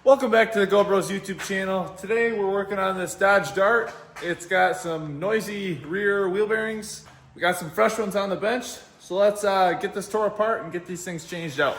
Welcome back to the Go Bros YouTube channel. Today we're working on this Dodge Dart. It's got some noisy rear wheel bearings. We got some fresh ones on the bench. So let's get this tore apart and get these things changed out.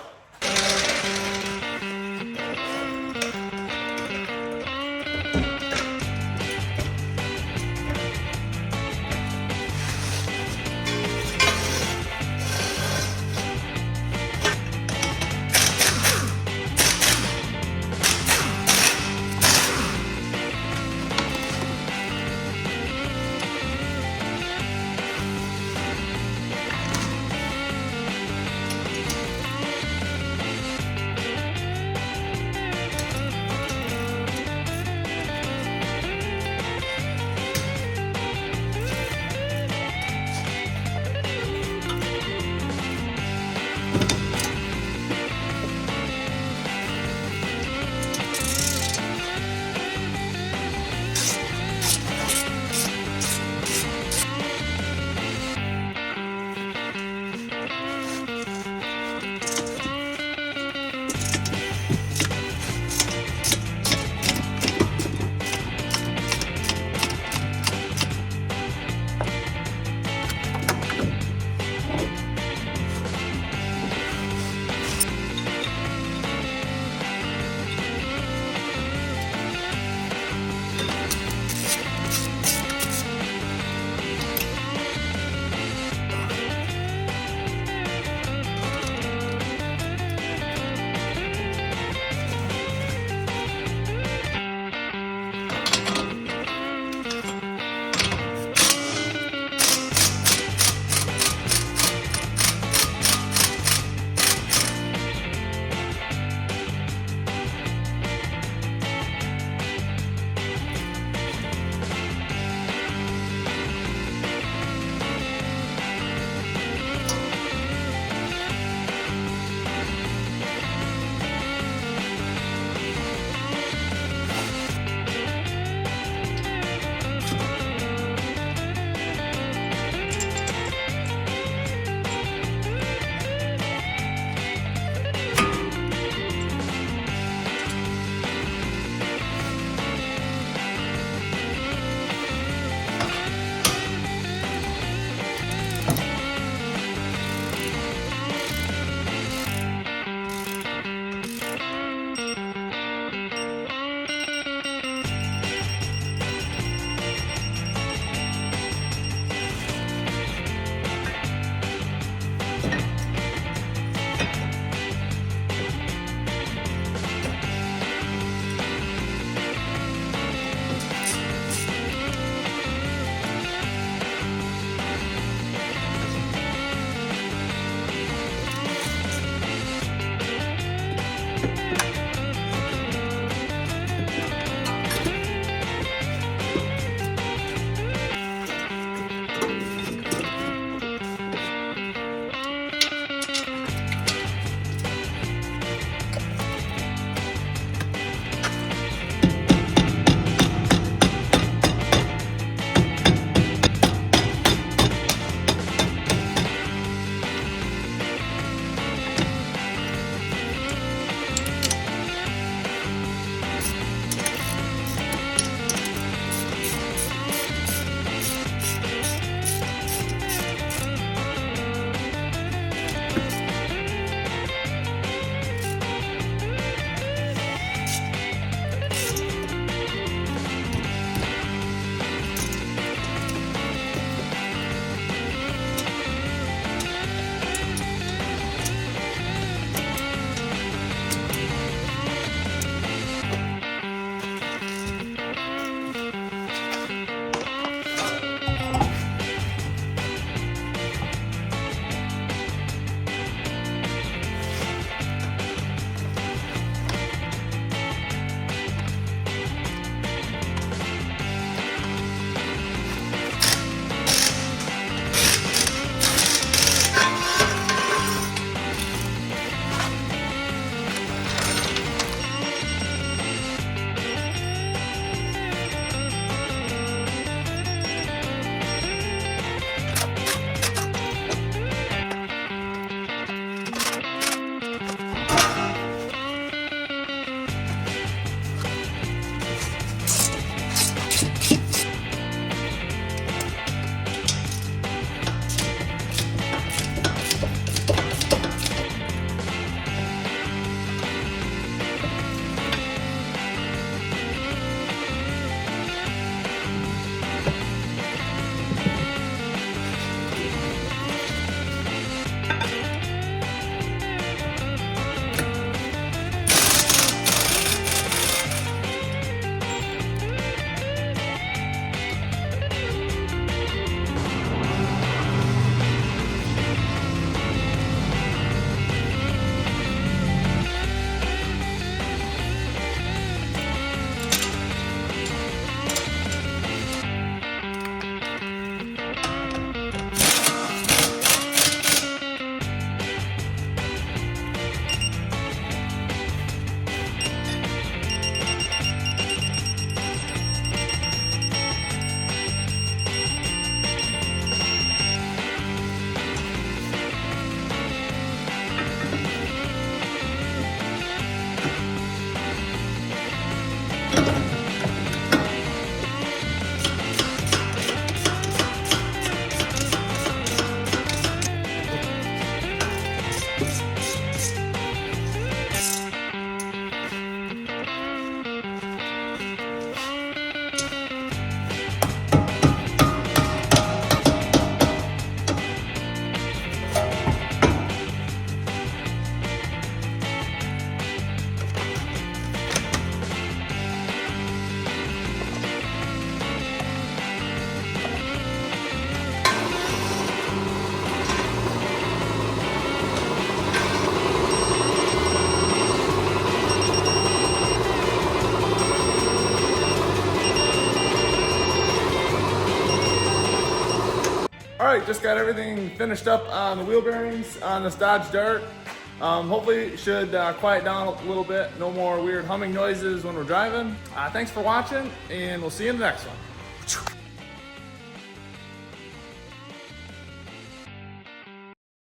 All right, just got everything finished up on the wheel bearings on this Dodge Dart. Hopefully it should quiet down a little bit. No more weird humming noises when we're driving. Thanks for watching, and we'll see you in the next one.